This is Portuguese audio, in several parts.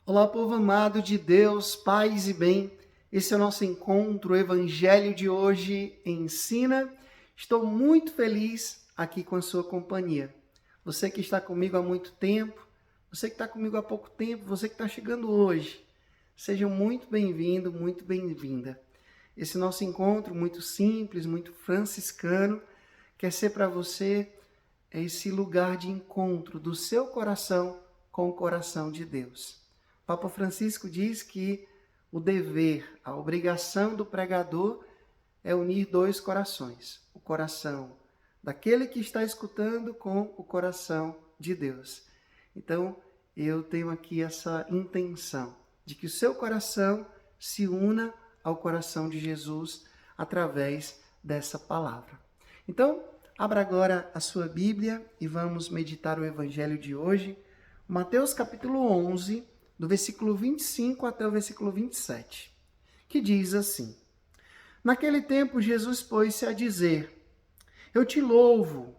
Olá, povo amado de Deus, paz e bem. Esse é o nosso encontro, o Evangelho de hoje ensina. Estou muito feliz aqui com a sua companhia. Você que está comigo há muito tempo, você que está comigo há pouco tempo, você que está chegando hoje, seja muito bem-vindo, muito bem-vinda. Esse nosso encontro muito simples, muito franciscano, quer ser para você esse lugar de encontro do seu coração com o coração de Deus. Papa Francisco diz que o dever, a obrigação do pregador é unir dois corações. O coração daquele que está escutando com o coração de Deus. Então, eu tenho aqui essa intenção de que o seu coração se una ao coração de Jesus através dessa palavra. Então, abra agora a sua Bíblia e vamos meditar o Evangelho de hoje, Mateus capítulo 11, do versículo 25 até o versículo 27, que diz assim: Naquele tempo Jesus pôs-se a dizer: Eu te louvo,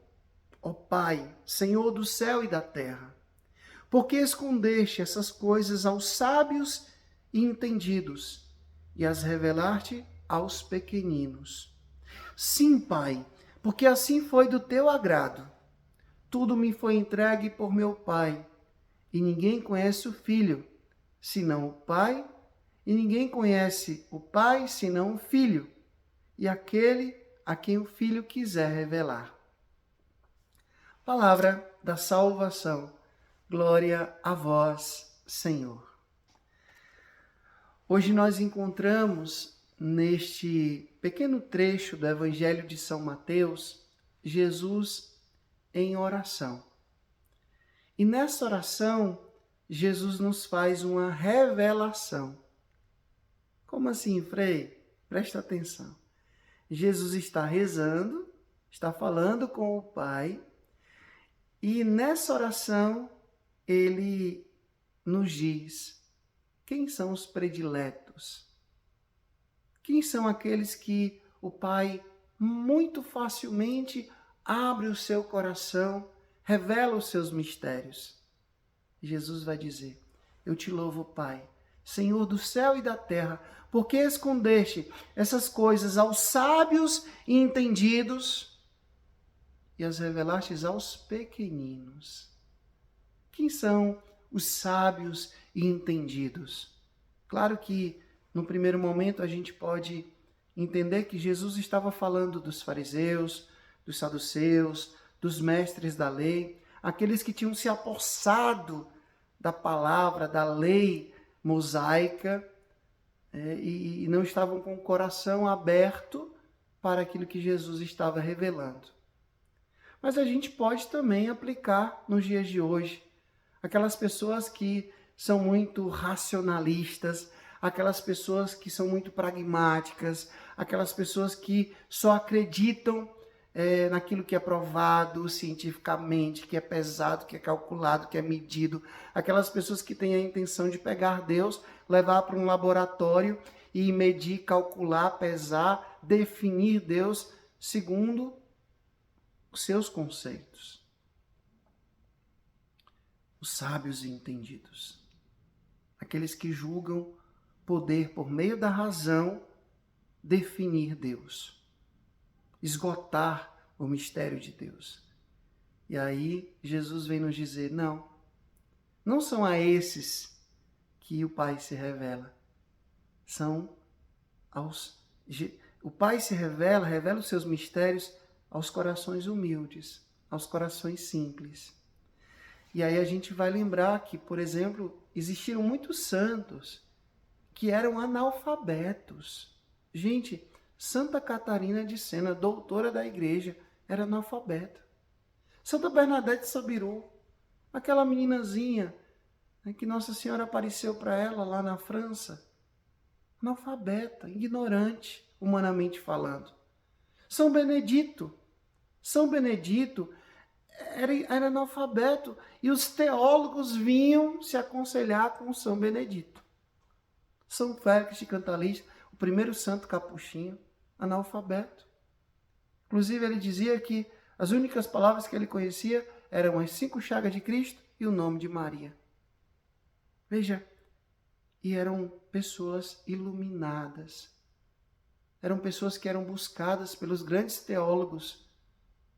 ó Pai, Senhor do céu e da terra, porque escondeste essas coisas aos sábios e entendidos e as revelaste aos pequeninos. Sim, Pai, porque assim foi do teu agrado. Tudo me foi entregue por meu Pai, e ninguém conhece o Filho, senão o Pai, e ninguém conhece o Pai, senão o Filho, e aquele a quem o Filho quiser revelar. Palavra da salvação. Glória a vós, Senhor. Hoje nós encontramos neste pequeno trecho do Evangelho de São Mateus, Jesus em oração. E nessa oração, Jesus nos faz uma revelação. Como assim, Frei? Presta atenção. Jesus está rezando, está falando com o Pai, e nessa oração ele nos diz quem são os prediletos. Quem são aqueles que o Pai muito facilmente abre o seu coração, revela os seus mistérios. Jesus vai dizer: Eu te louvo, Pai, Senhor do céu e da terra, porque escondeste essas coisas aos sábios e entendidos e as revelastes aos pequeninos. Quem são os sábios e entendidos? Claro que, no primeiro momento, a gente pode entender que Jesus estava falando dos fariseus, dos saduceus, dos mestres da lei, aqueles que tinham se apossado da palavra, da lei mosaica, e não estavam com o coração aberto para aquilo que Jesus estava revelando. Mas a gente pode também aplicar nos dias de hoje. Aquelas pessoas que são muito racionalistas, aquelas pessoas que são muito pragmáticas, aquelas pessoas que só acreditam naquilo que é provado cientificamente, que é pesado, que é calculado, que é medido. Aquelas pessoas que têm a intenção de pegar Deus, levar para um laboratório e medir, calcular, pesar, definir Deus segundo os seus conceitos. Os sábios e entendidos. Aqueles que julgam poder, por meio da razão, definir Deus. Esgotar o mistério de Deus. E aí Jesus vem nos dizer: não são a esses que o Pai se revela. O Pai se revela os seus mistérios aos corações humildes, aos corações simples. E aí a gente vai lembrar que, por exemplo, existiram muitos santos que eram analfabetos. Gente, Santa Catarina de Sena, doutora da igreja, era analfabeta. Santa Bernadette de Sabiru, aquela meninazinha que Nossa Senhora apareceu para ela lá na França, analfabeta, ignorante, humanamente falando. São Benedito era analfabeto e os teólogos vinham se aconselhar com São Benedito. São Félix de Cantalice, o primeiro santo capuchinho, analfabeto. Inclusive ele dizia que as únicas palavras que ele conhecia eram as 5 chagas de Cristo e o nome de Maria. Veja, e eram pessoas iluminadas. Eram pessoas que eram buscadas pelos grandes teólogos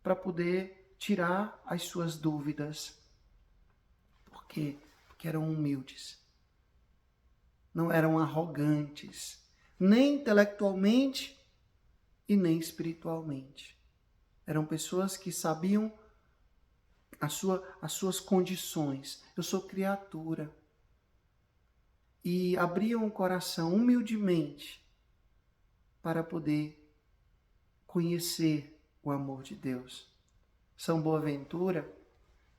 para poder tirar as suas dúvidas. Por quê? Porque eram humildes. Não eram arrogantes, nem intelectualmente e nem espiritualmente. Eram pessoas que sabiam as suas condições. Eu sou criatura. E abriam o coração humildemente para poder conhecer o amor de Deus. São Boaventura,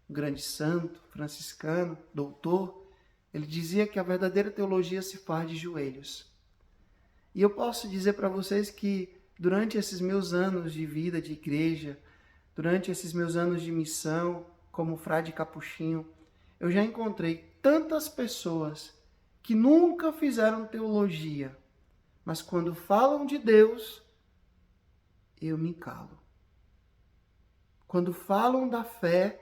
um grande santo, franciscano, doutor, ele dizia que a verdadeira teologia se faz de joelhos. E eu posso dizer para vocês que durante esses meus anos de vida de igreja, durante esses meus anos de missão como frade capuchinho, eu já encontrei tantas pessoas que nunca fizeram teologia, mas quando falam de Deus, eu me calo. Quando falam da fé,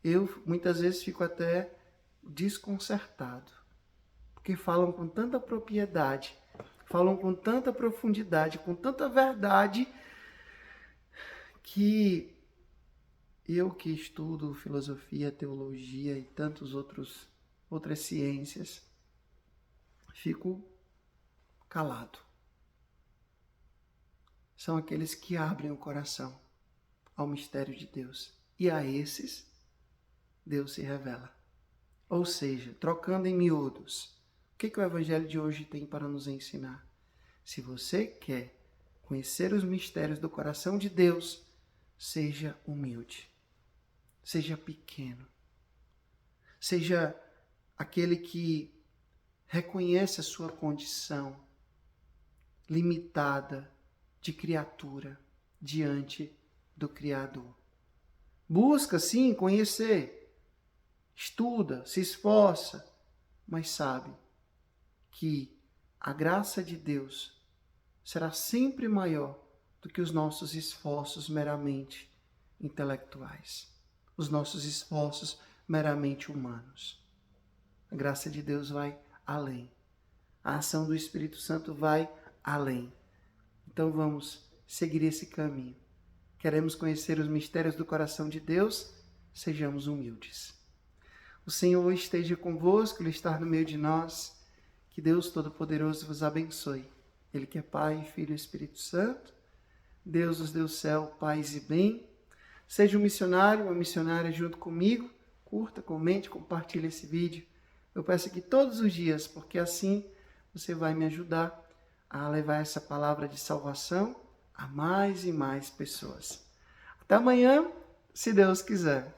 eu muitas vezes fico até desconcertado, porque falam com tanta propriedade, falam com tanta profundidade, com tanta verdade, que eu que estudo filosofia, teologia e tantas outras ciências, fico calado. São aqueles que abrem o coração ao mistério de Deus. E a esses, Deus se revela. Ou seja, trocando em miúdos, o que o Evangelho de hoje tem para nos ensinar? Se você quer conhecer os mistérios do coração de Deus, seja humilde, seja pequeno, seja aquele que reconhece a sua condição limitada de criatura diante do Criador. Busca, sim, conhecer, estuda, se esforça, mas sabe que a graça de Deus será sempre maior do que os nossos esforços meramente intelectuais, os nossos esforços meramente humanos. A graça de Deus vai além. A ação do Espírito Santo vai além. Então vamos seguir esse caminho. Queremos conhecer os mistérios do coração de Deus? Sejamos humildes. O Senhor esteja convosco, Ele está no meio de nós. Que Deus Todo-Poderoso vos abençoe. Ele que é Pai, Filho e Espírito Santo. Deus nos deu céu, paz e bem. Seja um missionário, uma missionária junto comigo. Curta, comente, compartilhe esse vídeo. Eu peço aqui todos os dias, porque assim você vai me ajudar a levar essa palavra de salvação a mais e mais pessoas. Até amanhã, se Deus quiser.